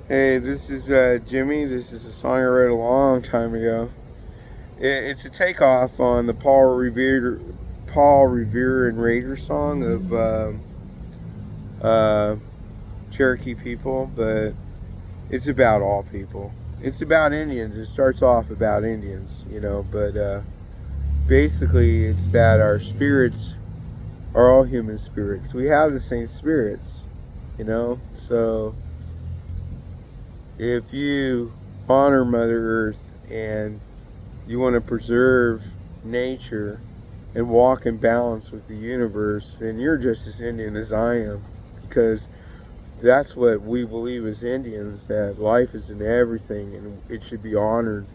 Hey, this is Jimmy. This is a song I wrote a long time ago. It's a takeoff on the Paul Revere and Raider song of uh, Cherokee people, but it's about all people. It's about Indians. It starts off about Indians, but basically it's that our spirits are all human spirits. We have the same spirits, so if you honor Mother Earth and you want to preserve nature and walk in balance with the universe, then you're just as Indian as I am. Because that's what we believe as Indians, that life is in everything and it should be honored,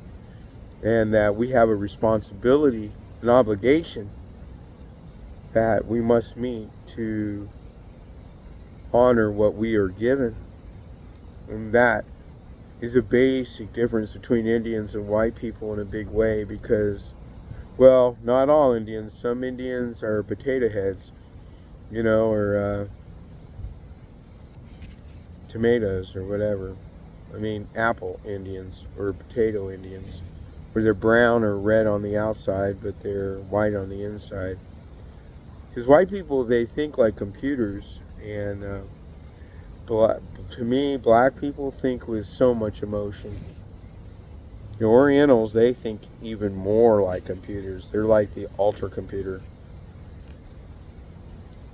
and that we have a responsibility, an obligation that we must meet to honor what we are given. And that is a basic difference between Indians and white people in a big way, because, well, not all Indians. Some Indians are potato heads, or tomatoes or whatever. I mean, apple Indians or potato Indians, where they're brown or red on the outside, but they're white on the inside. Because white people, they think like computers, and to me, black people think with so much emotion. The Orientals, they think even more like computers. They're like the ultra computer.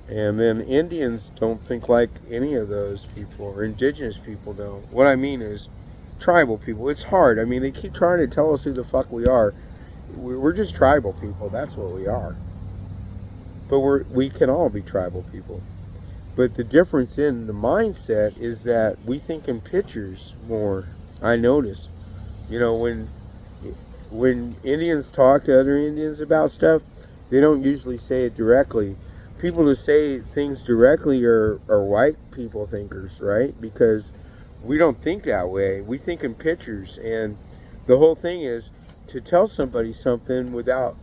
And then Indians don't think like any of those people, or indigenous people don't. What I mean is tribal people. It's hard. I mean, they keep trying to tell us who the fuck we are. We're just tribal people. That's what we are. But we can all be tribal people. But the difference in the mindset is that we think in pictures more. I notice, when Indians talk to other Indians about stuff, they don't usually say it directly. People who say things directly are white people thinkers, right? Because we don't think that way. We think in pictures, and the whole thing is to tell somebody something without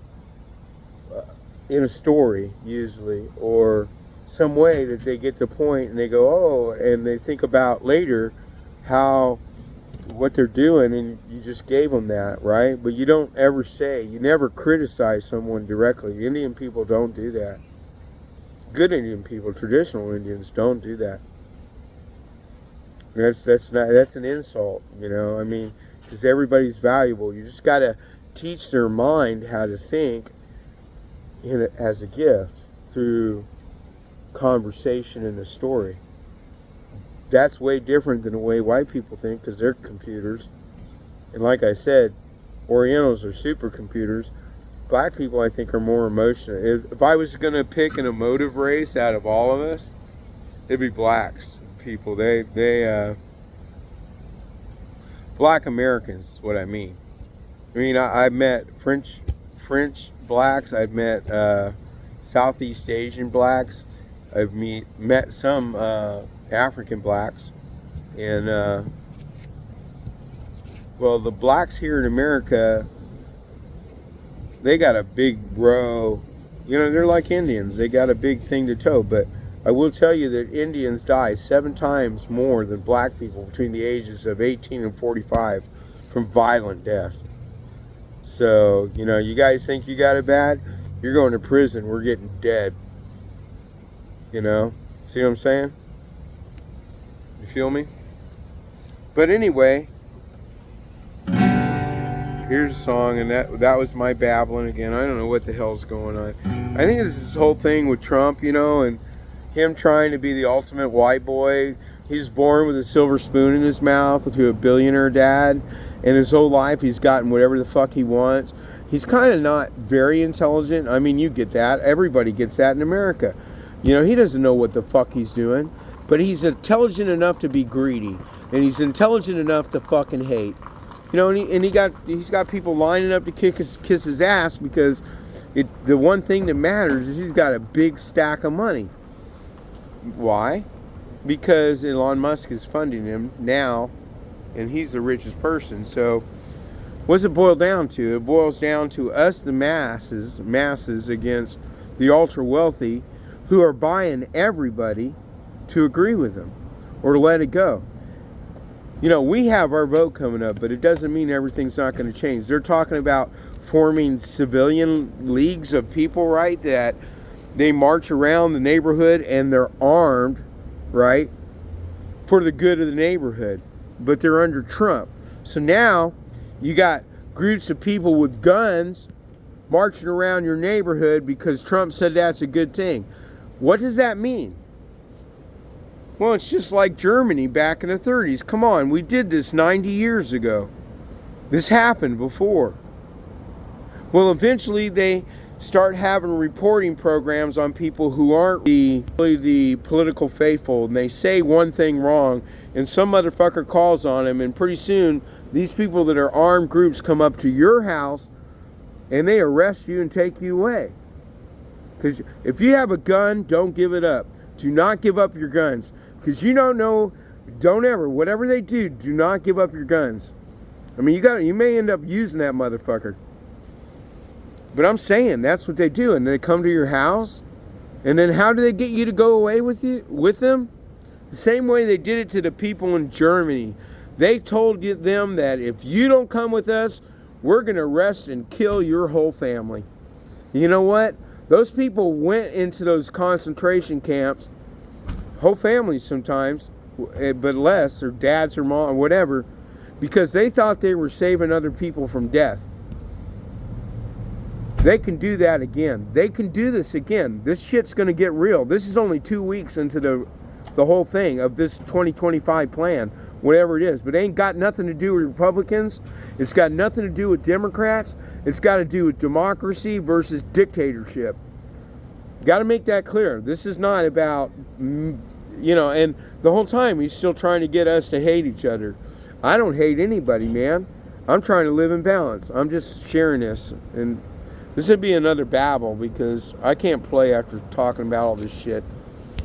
in a story usually, or some way that they get to point and they go, oh, and they think about later what they're doing, and you just gave them that, right? But you don't ever you never criticize someone directly. Indian people don't do that. Good Indian people, traditional Indians, don't do that. That's an insult, I mean, because everybody's valuable. You just got to teach their mind how to think as a gift through conversation and a story. That's way different than the way white people think, because they're computers. And like I said, Orientals are supercomputers. Black people, I think, are more emotional. If I was going to pick an emotive race out of all of us, it'd be blacks people. Black Americans is what I mean. I mean, I've met French blacks. I've met Southeast Asian blacks. I've met some African blacks. And, well, the blacks here in America, they got a big row. They're like Indians. They got a big thing to tow. But I will tell you that Indians die 7 times more than black people between the ages of 18 and 45 from violent death. So, you guys think you got it bad? You're going to prison. We're getting dead. See what I'm saying? You feel me? But anyway, here's a song, and that was my babbling again. I don't know what the hell's going on. I think it's this whole thing with Trump, and him trying to be the ultimate white boy. He's born with a silver spoon in his mouth to a billionaire dad, and his whole life he's gotten whatever the fuck he wants. He's kind of not very intelligent. I mean, you get that. Everybody gets that in America. He doesn't know what the fuck he's doing, but he's intelligent enough to be greedy, and he's intelligent enough to fucking hate. He's got people lining up to kiss his ass, because the one thing that matters is he's got a big stack of money. Why? Because Elon Musk is funding him now, and he's the richest person. So what's it boil down to? It boils down to us, the masses against the ultra wealthy, who are buying everybody to agree with them or to let it go. You know, we have our vote coming up, but it doesn't mean everything's not going to change. They're talking about forming civilian leagues of people, right? That they march around the neighborhood and they're armed, right? For the good of the neighborhood. But they're under Trump. So now you got groups of people with guns marching around your neighborhood because Trump said that's a good thing. What does that mean? Well, it's just like Germany back in the 30s. Come on, we did this 90 years ago. This happened before. Well, eventually they start having reporting programs on people who aren't really the political faithful, and they say one thing wrong, and some motherfucker calls on them, and pretty soon these people that are armed groups come up to your house and they arrest you and take you away. Because if you have a gun, don't give it up. Do not give up your guns. Because you don't know, don't ever, whatever they do not give up your guns. I mean, you may end up using that motherfucker. But I'm saying that's what they do, and they come to your house, and then how do they get you to go away with them? The same way they did it to the people in Germany. They told them that if you don't come with us, we're going to arrest and kill your whole family. You know what? Those people went into those concentration camps, whole families sometimes, but less, or dads or mom or whatever, because they thought they were saving other people from death. They can do that again. They can do this again. This shit's going to get real. This is only 2 weeks into the whole thing of this 2025 plan, whatever it is. But it ain't got nothing to do with Republicans. It's got nothing to do with Democrats. It's got to do with democracy versus dictatorship. Got to make that clear. This is not about, and the whole time he's still trying to get us to hate each other. I don't hate anybody, man. I'm trying to live in balance. I'm just sharing this. And this would be another babble because I can't play after talking about all this shit.